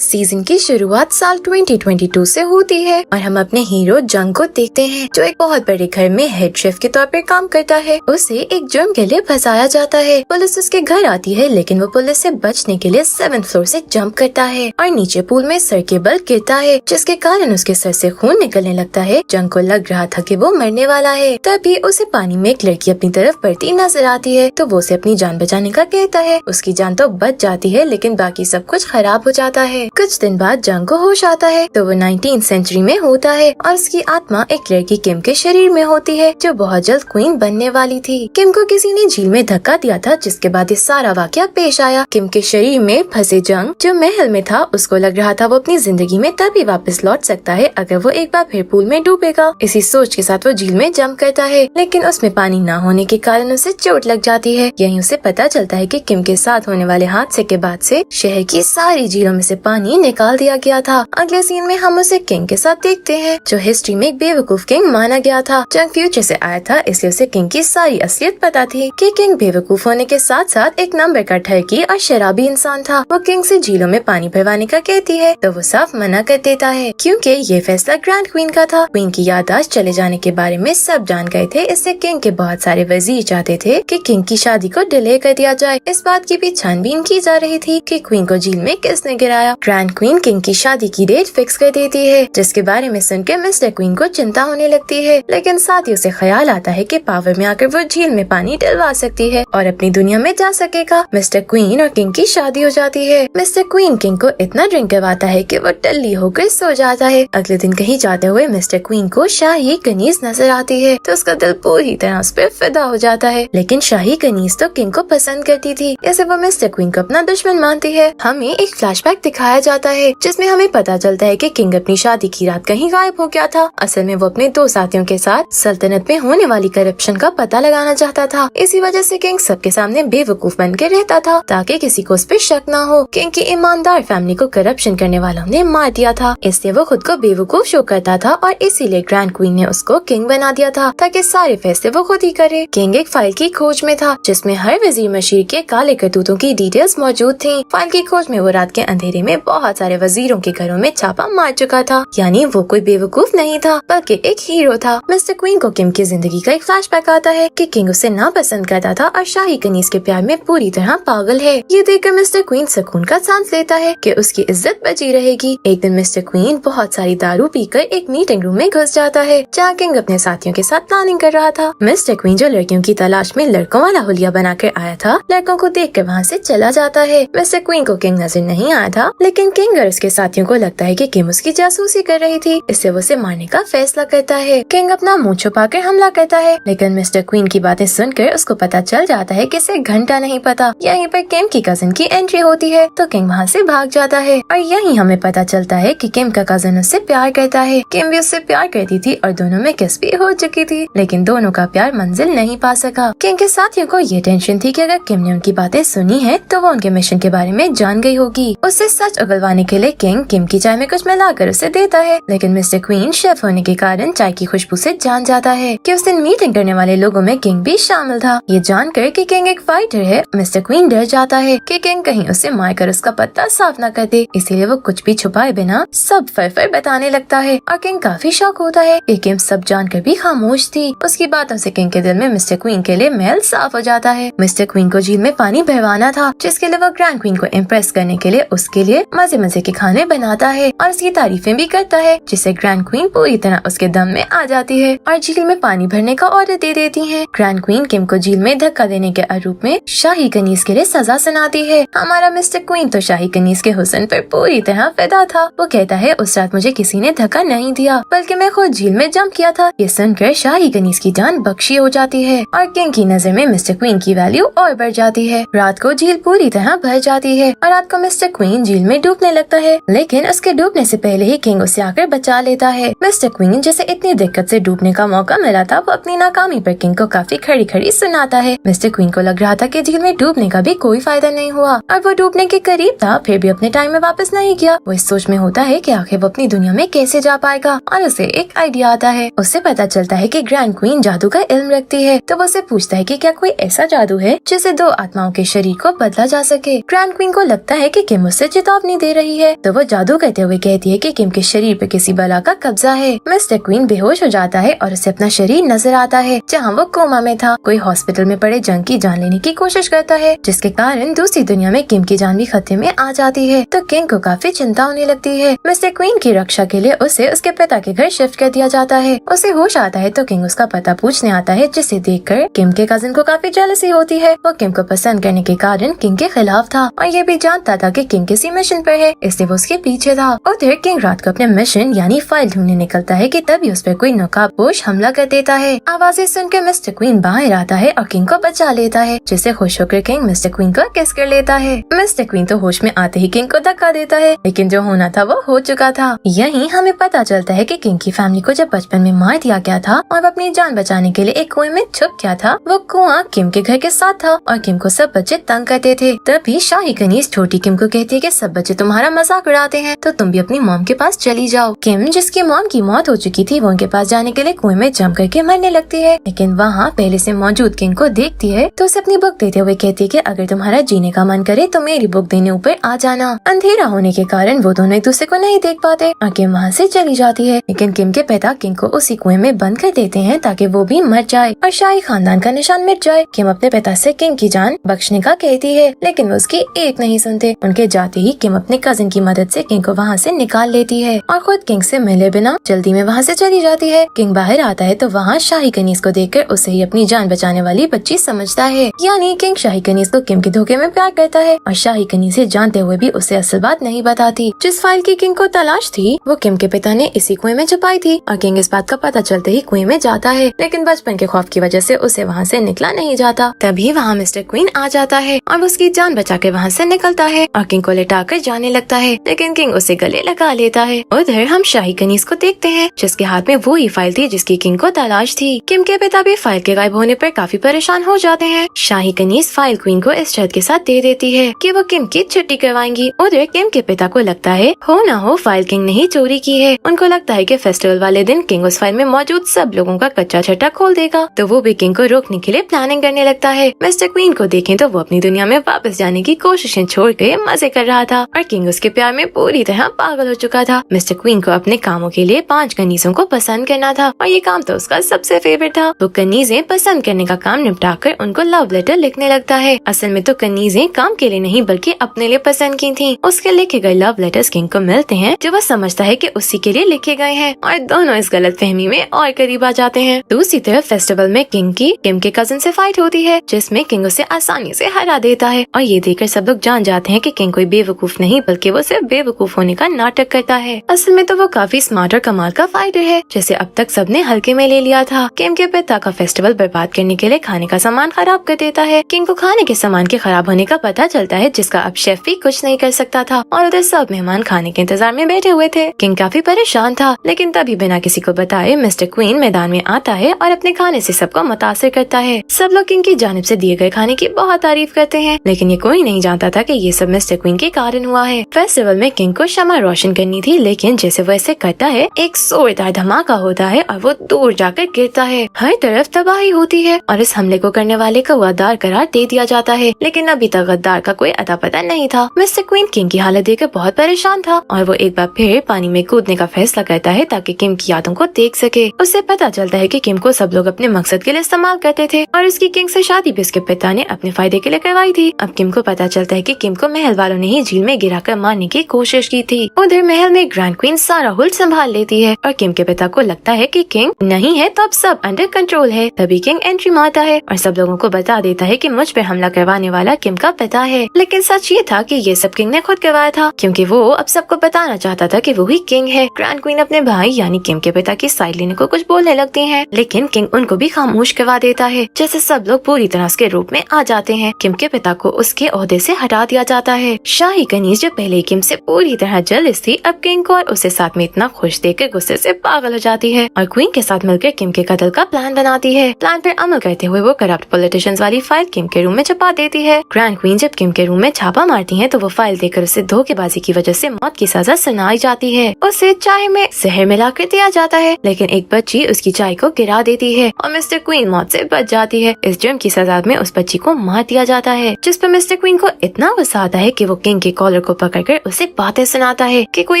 Season की शुरुआत साल 2022 से होती है और हम अपने हीरो जंग को देखते हैं जो एक बहुत बड़े घर में हेड शेफ के तौर पर काम करता है। उसे एक जुर्म के लिए फंसाया जाता है। पुलिस उसके घर आती है लेकिन वो पुलिस से बचने के लिए 7th फ्लोर से जंप करता है और नीचे पूल में सर के बल गिरता है जिसके कारण उसके सर से खून निकलने लगता है। जंग को लग रहा था कि वो मरने वाला है। तभी उसे पानी में एक लड़की अपनी तरफ बढ़ती नजर आती है तो वो उसे अपनी जान बचाने का कहता है। उसकी जान तो बच जाती है लेकिन बाकी सब कुछ खराब हो जाता है। कुछ दिन बाद जंग को होश आता है तो वो 19th सेंचुरी में होता है और उसकी आत्मा एक लड़की किम के शरीर में होती है जो बहुत जल्द क्वीन बनने वाली थी। किम को किसी ने झील में धक्का दिया था जिसके बाद ये सारा वाकया पेश आया। किम के शरीर में फंसे जंग जो महल में था उसको लग रहा था वो अपनी जिंदगी में तभी वापस लौट सकता है अगर वो एक बार फिर पूल में डूबेगा। इसी सोच के साथ वो झील में जंप करता है लेकिन उसमें पानी न होने के कारण उसे चोट लग जाती है। यहीं उसे पता चलता है कि किम के साथ होने वाले हादसे के बाद से शहर की सारी झीलों में से पानी निकाल दिया गया था। अगले सीन में हम उसे किंग के साथ देखते हैं जो हिस्ट्री में एक बेवकूफ किंग माना गया था। जंग फ्यूचर से आया था इसलिए उसे किंग की सारी असलियत पता थी कि किंग बेवकूफ होने के साथ साथ एक नंबर का ठरकी और शराबी इंसान था। वो किंग से झीलों में पानी भरवाने का कहती है तो वो साफ मना कर देता है क्योंकि ये फैसला ग्रैंड क्वीन का था। क्वीन की याददाश्त चले जाने के बारे में सब जान गए थे। इससे किंग के बहुत सारे वजीर चाहते थे कि किंग की शादी को डिले कर दिया जाए। इस बात की भी छानबीन की जा रही थी कि क्वीन को झील में किसने गिराया। ग्रैंड क्वीन किंग की शादी की डेट फिक्स कर देती है जिसके बारे में सुनकर मिस्टर क्वीन को चिंता होने लगती है लेकिन साथ ही उसे ख्याल आता है कि पावर में आकर वो झील में पानी डलवा सकती है और अपनी दुनिया में जा सकेगा। मिस्टर क्वीन और किंग की शादी हो जाती है। मिस्टर क्वीन किंग को इतना ड्रिंक करवाता है कि वो टल्ली होकर सो जाता है। अगले दिन कहीं जाते हुए मिस्टर क्वीन को शाही कनीज नजर आती है तो उसका दिल पूरी तरह उस पर फिदा हो जाता है लेकिन शाही कनीज तो किंग को पसंद करती थी ऐसे वो मिस्टर क्वीन को अपना दुश्मन मानती है। हमें एक फ्लैशबैक दिखाया जाता है जिसमें हमें पता चलता है कि किंग अपनी शादी की रात कहीं गायब हो गया था। असल में वो अपने 2 साथियों के साथ सल्तनत में होने वाली करप्शन का पता लगाना चाहता था। इसी वजह से किंग सबके सामने बेवकूफ बन के रहता था ताकि किसी को उस पर शक न हो। किंग की ईमानदार फैमिली को करप्शन करने वालों ने मार दिया था इसलिए वो खुद को बेवकूफ शो करता था और इसीलिए ग्रैंड क्वीन ने उसको किंग बना दिया था ताकि सारे फैसले वो खुद ही करे। किंग एक फाइल की खोज में था जिसमें हर वजीर मशीर के काले करतूतों की डिटेल्स मौजूद थी। फाइल की खोज में वो रात के अंधेरे में बहुत सारे वजीरों के घरों में छापा मार चुका था। यानी वो कोई बेवकूफ नहीं था बल्कि एक हीरो था। मिस्टर क्वीन को किम की जिंदगी का एक फ्लैशबैक आता है कि किंग उसे नापसंद करता था और शाही कनीज के प्यार में पूरी तरह पागल है। ये देखकर मिस्टर क्वीन सुकून का सांस लेता है कि उसकी इज्जत बची रहेगी। एक दिन मिस्टर क्वीन बहुत सारी दारू पीकर एक मीटिंग रूम में घुस जाता है जहाँ किंग अपने साथियों के साथ प्लानिंग कर रहा था। मिस्टर क्वीन जो लड़कियों की तलाश में लड़कों वाला हुलिया बनाकर आया था लड़कों को देखकर वहाँ से चला जाता है। मिस्टर क्वीन को किंग नजर नहीं आया था लेकिन किंग और उसके साथियों को लगता है कि किम उसकी जासूसी कर रही थी इससे वो उसे मारने का फैसला करता है। किंग अपना मुंह छुपाकर हमला करता है लेकिन मिस्टर क्वीन की बातें सुनकर उसको पता चल जाता है कि इसे घंटा नहीं पता। यहीं पर किम की कजिन की एंट्री होती है तो किंग वहाँ से भाग जाता है और यहीं हमें पता चलता है कि किम का कजिन उससे प्यार करता है। किम भी उससे प्यार करती थी और दोनों में किस भी हो चुकी थी लेकिन दोनों का प्यार मंजिल नहीं पा सका। किंग के साथियों को ये टेंशन थी कि अगर किम ने उनकी बातें सुनी है तो वो उनके मिशन के बारे में जान गई होगी। उससे सच उगलवाने के लिए किंग किम की चाय में कुछ मिलाकर उसे देता है लेकिन मिस्टर क्वीन शेफ होने के कारण चाय की खुशबू से जान जाता है कि उस दिन मीटिंग करने वाले लोगों में किंग भी शामिल था। ये जानकर कि किंग एक फाइटर है मिस्टर क्वीन डर जाता है कि किंग कहीं उसे मारकर उसका पत्ता साफ न कर दे इसीलिए वो कुछ भी छुपाए बिना सब फर बताने लगता है और किंग काफी शौक होता है कि किम सब जानकर भी खामोश थी। उसकी बातों से किंग के दिल में मिस्टर क्वीन के लिए महल साफ हो जाता है। मिस्टर क्वीन को झील में पानी भरवाना था जिसके लिए वो ग्रैंड क्वीन को इम्प्रेस करने के लिए उसके लिए मजे मजे के खाने बनाता है और उसकी तारीफें भी करता है जिससे ग्रैंड क्वीन पूरी तरह उसके दम में आ जाती है और झील में पानी भरने का ऑर्डर दे देती है। ग्रैंड क्वीन किम को झील में धक्का देने के आरोप में शाही कनीज के लिए सजा सुनाती है। हमारा मिस्टर क्वीन तो शाही कनीज के हुस्न पर पूरी तरह फिदा था। वो कहता है उस रात मुझे किसी ने धक्का नहीं दिया बल्कि मैं खुद झील में जंप किया था। ये सुनकर शाही कनीज की जान बख्शी हो जाती है और किंग की नजर में मिस्टर क्वीन की वैल्यू और बढ़ जाती है। रात को झील पूरी तरह भर जाती है और रात को मिस्टर क्वीन झील में डूबने लगता है लेकिन उसके डूबने से पहले ही किंग उसे आकर बचा लेता है। मिस्टर क्वीन जिसे इतनी दिक्कत से डूबने का मौका मिला था वो अपनी नाकामी पर किंग को काफी खड़ी खड़ी सुनाता है। मिस्टर क्वीन को लग रहा था कि झील में डूबने का भी कोई फायदा नहीं हुआ और वो डूबने के करीब था फिर भी अपने टाइम में वापस नहीं गया। वो इस सोच में होता है कि आखिर वो अपनी दुनिया में कैसे जा पाएगा और उसे एक आइडिया आता है। उससे पता चलता है कि ग्रैंड क्वीन जादू का इल्म रखती है तो वो उसे पूछता है कि क्या कोई ऐसा जादू है जिससे 2 आत्माओं के शरीर को बदला जा सके। ग्रैंड क्वीन को लगता है कि किम उससे चेतावनी चेतावनी दे रही है तो वो जादू करते हुए कहती है कि किम के शरीर पे किसी बला का कब्जा है। मिस्टर क्वीन बेहोश हो जाता है और उसे अपना शरीर नजर आता है जहाँ वो कोमा में था। कोई हॉस्पिटल में पड़े जंग की जान लेने की कोशिश करता है जिसके कारण दूसरी दुनिया में किम की जान भी खतरे में आ जाती है तो किंग को काफी चिंता होने लगती है। मिस्टर क्वीन की रक्षा के लिए उसे उसके पिता के घर शिफ्ट कर दिया जाता है। उसे होश आता है तो किंग उसका पता पूछने आता है जिसे देखकर किम के कजिन को काफी जेलसी होती है। वो किम को पसंद करने के कारण किंग के खिलाफ था और ये भी जानता था कि किंग किसी मिशन पर है, इसलिए वो उसके पीछे था। उधर किंग रात को अपने मिशन यानी फाइल ढूंढने निकलता है कि तभी उस पर कोई नकाबपोश हमला कर देता है। आवाजें सुनकर मिस्टर क्वीन बाहर आता है और किंग को बचा लेता है जिससे खुश होकर किंग मिस्टर क्वीन को किस कर लेता है। मिस्टर क्वीन तो होश में आते ही किंग को धक्का देता है लेकिन जो होना था वो हो चुका था। यहीं हमें पता चलता है कि किंग की फैमिली को जब बचपन में मार दिया गया था और वो अपनी जान बचाने के लिए एक कुएं में छुप गया था, वो कुआं किम के घर के साथ था और किम को सब बच्चे तंग करते थे। तभी शाही कनीज छोटी किम को कहती है कि सब बच्चे तुम्हारा मजाक उड़ाते हैं तो तुम भी अपनी मॉम के पास चली जाओ। किम जिसकी मॉम की मौत हो चुकी थी वो उनके पास जाने के लिए कुएं में जंप करके मरने लगती है, लेकिन वहाँ पहले से मौजूद किंग को देखती है तो उसे अपनी बुक देते हुए कहती है कि अगर तुम्हारा जीने का मन करे तो मेरी बुक देने ऊपर आ जाना। अंधेरा होने के कारण वो दोनों एक दूसरे को नहीं देख पाते और किम वहाँ से चली जाती है, लेकिन किम के पिता किंग को उसी कुएं में बंद कर देते हैं ताकि वो भी मर जाए और शाही खानदान का निशान मिट जाए। किम अपने पिता से किंग की जान बख्शने का कहती है लेकिन वो उसकी एक नहीं सुनते। उनके जाते ही किम अपने कजिन की मदद से किंग को वहाँ से निकाल लेती है और खुद किंग से मिले बिना जल्दी में वहाँ से चली जाती है। किंग बाहर आता है तो वहाँ शाही कनीज को देखकर उसे ही अपनी जान बचाने वाली बच्ची समझता है, यानी किंग शाही कनीज को किम के धोखे में प्यार करता है और शाही कनीज से जानते हुए भी उसे असल बात नहीं बताती। जिस फाइल की किंग को तलाश थी वो किम के पिता ने इसी कुएं में छुपाई थी और किंग इस बात का पता चलते ही कुएं में जाता है, लेकिन बचपन के खौफ की वजह से उसे वहाँ से निकला नहीं जाता। तभी वहाँ मिस्टर क्वीन आ जाता है और उसकी जान बचा के वहाँ से निकलता है और किंग को लेटा कर जाने लगता है, लेकिन किंग उसे गले लगा लेता है। उधर हम शाही कनीज को देखते हैं जिसके हाथ में वो ही फाइल थी जिसकी किंग को तलाश थी। किम के पिता भी फाइल के गायब होने पर काफी परेशान हो जाते हैं। शाही कनीज फाइल क्वीन को इस शर्त के साथ दे देती है कि वो किम की छुट्टी करवाएंगी। उधर किम के पिता को लगता है हो ना हो फाइल किंग ने ही चोरी की है। उनको लगता है कि फेस्टिवल वाले दिन किंग उस फाइल में मौजूद सब लोगों का कच्चा छट्टा खोल देगा, तो वो भी किंग को रोकने के लिए प्लानिंग करने लगता है। मिस्टर क्वीन को देखें तो वो अपनी दुनिया में वापस जाने की कोशिशें छोड़ के मजे कर रहा था और किंग उसके प्यार में पूरी तरह पागल हो चुका था। मिस्टर क्वीन को अपने कामों के लिए 5 कनीजों को पसंद करना था और ये काम तो उसका सबसे फेवरेट था। वो कनीजें पसंद करने का काम निपटा कर उनको लव लेटर लिखने लगता है। असल में तो कनीजें काम के लिए नहीं बल्कि अपने लिए पसंद की थी। उसके लिखे गए लव लेटर्स किंग को मिलते हैं जो वो समझता है कि उसी के लिए लिखे गए हैं और दोनों इस गलतफहमी में और करीब आ जाते हैं। दूसरी तरफ फेस्टिवल में किंग की किम के कजिन से फाइट होती है जिसमें किंग उसे आसानी से हरा देता है और ये देखकर सब लोग जान जाते हैं कि किंग कोई बेवकूफ नहीं बल्कि वो सिर्फ बेवकूफ होने का नाटक करता है। असल में तो वो काफी स्मार्ट और कमाल का फाइटर है जिसे अब तक सबने हल्के में ले लिया था। किम के पिता का फेस्टिवल बर्बाद करने के लिए खाने का सामान खराब कर देता है। किंग को खाने के सामान के खराब होने का पता चलता है जिसका अब शेफ भी कुछ नहीं कर सकता था और उधर सब मेहमान खाने के इंतजार में बैठे हुए थे। किंग काफी परेशान था, लेकिन तभी बिना किसी को बताए मिस्टर क्वीन मैदान में आता है और अपने खाने से सबको मुतासिर करता है। सब लोग किंग की जानिब से दिए गए खाने की बहुत तारीफ करते हैं, लेकिन ये कोई नहीं जानता था कि ये सब मिस्टर क्वीन के कारण हुआ है। फेस्टिवल में किंग को शमा रोशन करनी थी, लेकिन जैसे वो ऐसे करता है एक जोरदार धमाका होता है और वो दूर जाकर गिरता है। हर तरफ तबाही होती है और इस हमले को करने वाले को गद्दार करार दे दिया जाता है, लेकिन अभी तक गद्दार का कोई अता पता नहीं था। मिस्टर क्वीन किंग की हालत देखकर बहुत परेशान था और वो एक बार फिर पानी में कूदने का फैसला करता है ताकि किम की यादों को देख सके। उससे पता चलता है कि किम को सब लोग अपने मकसद के लिए इस्तेमाल करते थे और उसकी किंग से शादी भी उसके पिता ने अपने फायदे के लिए करवाई थी। अब किम को पता चलता है कि किम को महल वालों ने ही झील में गिराकर मारने की कोशिश की थी। उधर महल में ग्रैंड क्वीन सारा हुल्ट संभाल लेती है और किम के पिता को लगता है कि किंग नहीं है तो अब सब अंडर कंट्रोल है। तभी किंग एंट्री मारता है और सब लोगों को बता देता है कि मुझ पे हमला करवाने वाला किम का पिता है, लेकिन सच ये था कि ये सब किंग ने खुद करवाया था क्योंकि वो अब सबको बताना चाहता था कि वो ही किंग है। ग्रैंड क्वीन अपने भाई यानी किम के पिता की साइड लेने को कुछ बोलने लगती है, लेकिन किंग उनको भी खामोश करवा देता है। जैसे सब लोग पूरी तरह उसके रूप में आ जाते हैं। किम के पिता को उसके ओहदे से हटा दिया जाता है। शाही कनीज जो पहले किम से पूरी तरह जेलस थी अब किंग को और उसे साथ में इतना खुश देखकर गुस्से से पागल हो जाती है और क्वीन के साथ मिलकर किम के कत्ल का प्लान बनाती है। प्लान पर अमल करते हुए वो करप्ट पॉलिटिशियंस वाली फाइल किम के रूम में छुपा देती है। ग्रैंड क्वीन जब किम के रूम में छापा मारती है तो वो फाइल देखकर उसे धोखेबाजी की वजह से मौत की सजा सुनाई जाती है। उसे चाय में जहर मिलाकर दिया जाता है, लेकिन एक बच्ची उसकी चाय को गिरा देती है और मिस्टर क्वीन मौत से बच जाती है। इस जुर्म की सजा में उस बच्ची को मार दिया जाता है, जिस पर मिस्टर क्वीन को इतना गुस्सा आता है कि वो किंग के कॉलर कॉलर को पकड़कर उसे बातें सुनाता है कि कोई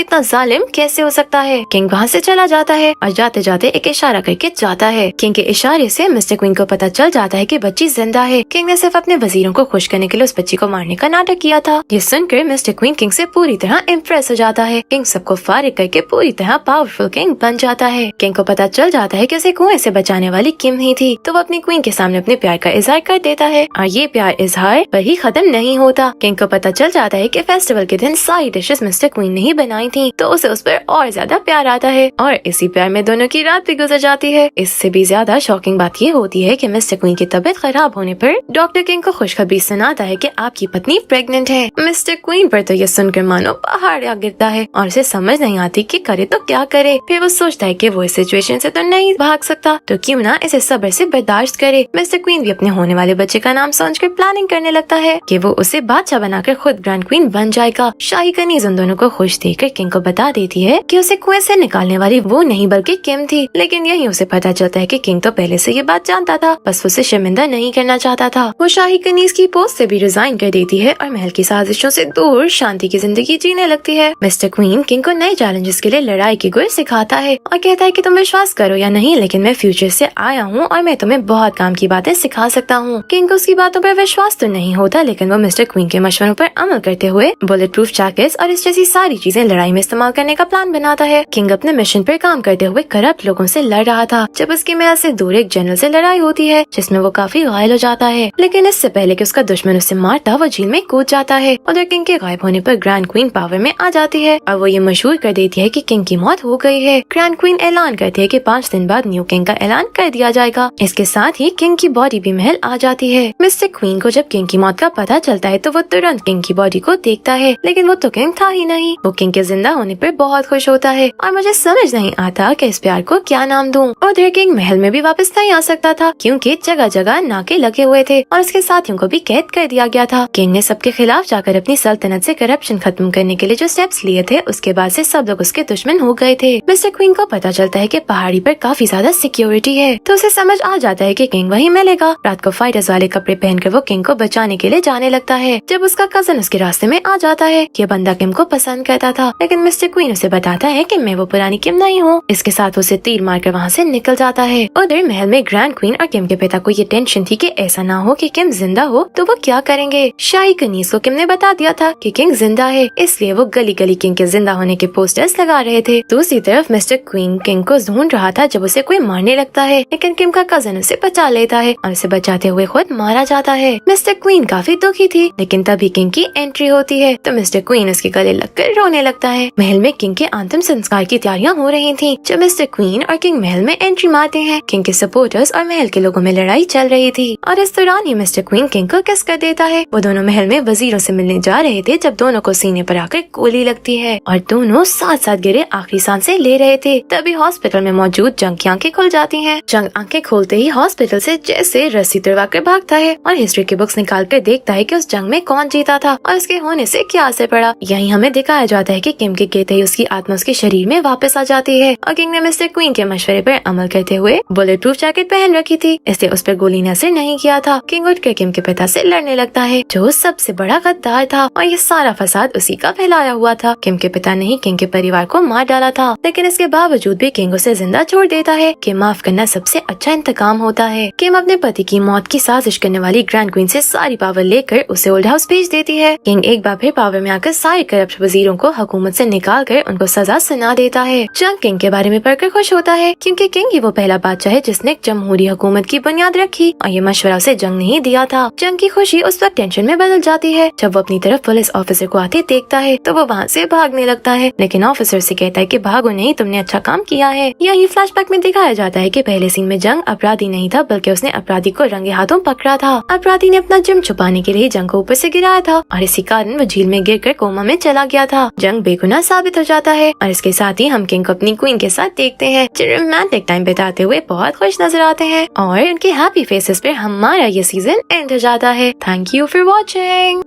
इतना जालिम कैसे हो सकता है। किंग वहाँ से चला जाता है और जाते जाते एक इशारा करके जाता है। किंग के इशारे से मिस्टर क्वीन को पता चल जाता है कि बच्ची जिंदा है। किंग ने सिर्फ अपने वजीरों को खुश करने के लिए उस बच्ची को मारने का नाटक किया था। ये सुनकर मिस्टर क्वीन किंग से पूरी तरह इम्प्रेस हो जाता है। किंग सबको फारिग करके पूरी तरह पावरफुल किंग बन जाता है। किंग को पता चल जाता है कि उसे कुएं से बचाने वाली किम ही थी, तो वो अपनी क्वीन के सामने अपने प्यार का इजहार कर देता है और ये प्यार इजहार पर ही खत्म नहीं होता। किंग को पता चल जाता है कि फेस्टिवल के दिन सारी डिशेस मिस्टर क्वीन ने ही बनाई थी, तो उसे उस पर और ज्यादा प्यार आता है और इसी प्यार में दोनों की रात भी गुजर जाती है। इससे भी ज्यादा शॉकिंग बात ये होती है कि मिस्टर क्वीन की तबीयत खराब होने पर डॉक्टर किंग को खुशखबरी सुनाता है कि आपकी पत्नी प्रेग्नेंट है। मिस्टर क्वीन पर तो ये सुनकर मानो पहाड़ आ गिरता है और उसे समझ नहीं आती कि करे तो क्या करे। फिर वो सोचता है कि वो इस सिचुएशन से तो नहीं भाग सकता, तो क्यों ना इसे सब्र से बर्दाश्त करे। मिस्टर क्वीन भी अपने होने वाले बच्चे का नाम सोचकर प्लानिंग करने लगता है कि वो उसे बादशाह बनाकर खुद ग्रैंड क्वीन बन जाएगा। शाही कनीज उन दोनों को खुश देखकर किंग को बता देती है कि उसे कुएं से निकालने वाली वो नहीं बल्कि किम थी। लेकिन यही उसे पता चलता है कि किंग तो पहले से ये बात जानता था, बस उसे शर्मिंदा नहीं करना चाहता था। वो शाही कनीज की पोस्ट से भी रिजाइन कर देती है और महल की साजिशों से दूर शांति की जिंदगी जीने लगती है। मिस्टर क्वीन किंग को नए चैलेंजेस के लिए लड़ाई की गुर सिखाता है और कहता है कि तुम विश्वास करो या नहीं, लेकिन मैं फ्यूचर से आया हूँ और मैं तुम्हें बहुत काम की बातें सिखा सकता हूँ। किंग को उसकी बातों पर विश्वास तो नहीं होता, लेकिन वो मिस्टर क्वीन के मशवरों पर अमल करते हुए बुलेट प्रूफ जैकेट्स और इस जैसी सारी चीजें लड़ाई में इस्तेमाल करने का प्लान बनाता है। किंग अपने मिशन पर काम करते हुए करप्ट लोगों से लड़ रहा था जब उसकी महल से दूर एक जनरल से लड़ाई होती है, जिसमें वो काफी घायल हो जाता है। लेकिन इससे पहले कि उसका दुश्मन उसे मारता, वो झील में कूद जाता है। उधर किंग के गायब होने पर ग्रैंड क्वीन पावर में आ जाती है और वो ये मशहूर कर देती है कि किंग की मौत हो गई है। ग्रैंड क्वीन ऐलान करती है कि 5 दिन बाद न्यू किंग का ऐलान कर दिया जाएगा। इसके साथ ही किंग की बॉडी भी महल आ जाती है। मिस्टर क्वीन को जब किंग की मौत का पता चलता है तो वो तुरंत किंग की बॉडी को देखता है, लेकिन वो तो किंग था ही नहीं। वो किंग के जिंदा होने पर बहुत खुश होता है और मुझे समझ नहीं आता कि इस प्यार को क्या नाम दूं। उधर किंग महल में भी वापस नहीं आ सकता था क्योंकि जगह जगह नाके लगे हुए थे और उसके साथियों को भी कैद कर दिया गया था। किंग ने सबके खिलाफ जाकर अपनी सल्तनत से करप्शन खत्म करने के लिए जो स्टेप्स लिए थे, उसके बाद से सब लोग उसके दुश्मन हो गए थे। मिस्टर क्वीन को पता चलता है कि पहाड़ी पर काफी ज्यादा सिक्योरिटी है, तो उसे समझ आ जाता है कि किंग वहीं मिलेगा। रात को फाइटर्स वाले कपड़े पहनकर वो किंग को बचाने के लिए जाने लगता है। जब उसका कजन उसके रास्ते में आ जाता है, ये बंदा किम को पसंद करता था, लेकिन मिस्टर क्वीन उसे बताता है कि मैं वो पुरानी किम नहीं हूँ। इसके साथ उसे तीर मारकर वहाँ से निकल जाता है। उधर महल में ग्रैंड क्वीन और किम के पिता को ये टेंशन थी कि ऐसा ना हो कि किम जिंदा हो तो वो क्या करेंगे। शाही कनीज को किम ने बता दिया था कि किंग जिंदा है, इसलिए वो गली गली किंग के जिंदा होने के पोस्टर्स लगा रहे थे। दूसरी तरफ मिस्टर क्वीन किंग को ढूंढ रहा था जब उसे कोई मारने लगता है, लेकिन किम का कजन उसे बचा लेता है और उसे बचाते हुए खुद मारा जाता है। मिस्टर क्वीन काफी दुखी थी, लेकिन तभी किंग की एंट्री होती है तो मिस्टर क्वीन उसके गले लगकर रोने लगता है। महल में किंग के अंतिम संस्कार की तैयारियां हो रही थी जब मिस्टर क्वीन और किंग महल में एंट्री मारते हैं। किंग के सपोर्टर्स और महल के लोगों में लड़ाई चल रही थी और इस दौरान ही मिस्टर क्वीन किंग को किस कर देता है। वो दोनों महल में वजीरों से मिलने जा रहे थे जब दोनों को सीने पर आकर गोली लगती है और दोनों साथ साथ गिरे आखिरी सांसें ले रहे थे। तभी हॉस्पिटल में मौजूद जंग की आंखें खुल जाती हैं। जंग आंखें खोलते ही हॉस्पिटल से जैसे रस्सी तुड़वा कर भागता है और हिस्ट्री की बुक्स निकाल कर देखता है कि उस जंग में कौन जीता था और उसके होने से क्या असर पड़ा। यहीं हमें दिखाया जाता है कि किम के कहते ही उसकी आत्मा उसके शरीर में वापस आ जाती है और किंग ने मिस्टर क्वीन के मशवरे पर अमल करते हुए बुलेट प्रूफ जैकेट पहन रखी थी, इसलिए उस पर गोली ने असर नहीं किया था। किंग उठकर किम के पिता से लड़ने लगता है जो सबसे बड़ा गद्दार था और ये सारा फसाद उसी का फैलाया हुआ था। किम के पिता ने ही किंग के परिवार को मार डाला था, लेकिन इसके बावजूद भी किंग उसे जिंदा छोड़ देता है कि माफ करना सबसे अच्छा इंतकाम होता है। किम अपने पति की मौत की साजिश करने वाली ग्रैंड क्वीन से सारी पावर लेकर उसे ओल्ड हाउस भेज देती है। किंग एक बार फिर पावर में आकर सारे करप्ट वजीरों को हुकूमत से निकाल कर उनको सजा सुना देता है। जंग किंग के बारे में पढ़कर खुश होता है क्योंकि किंग ही वो पहला बादशाह है जिसने जमहूरी हुकूमत की बुनियाद रखी और ये मशवरा उसे जंग नहीं दिया था। जंग की खुशी उस वक्त टेंशन में बदल जाती है जब वो अपनी तरफ पुलिस ऑफिसर को आते देखता है तो वो वहाँ से भागने लगता है, लेकिन ऑफिसर से कहता है कि भागो नहीं, तुमने अच्छा काम किया है। यही फ्लैशबैक में दिखाया जाता है कि पहले सीन में जंग अपराधी नहीं था बल्कि उसने अपराधी को रंगे हाथों पकड़ा था। अपराधी ने अपना जुर्म छुपाने के लिए जंग को ऊपर से गिराया था और इसी कारण वो झील में गिरकर कोमा में चला गया था। जंग बेगुनाह साबित हो जाता है और इसके साथ ही हम किंग को अपनी क्वीन के साथ देखते हैं जो रोमांटिक टाइम बिताते हुए बहुत खुश नजर आते हैं और उनके हैप्पी फेसेस पे हमारा ये सीजन एंड हो जाता है। Thank you for watching.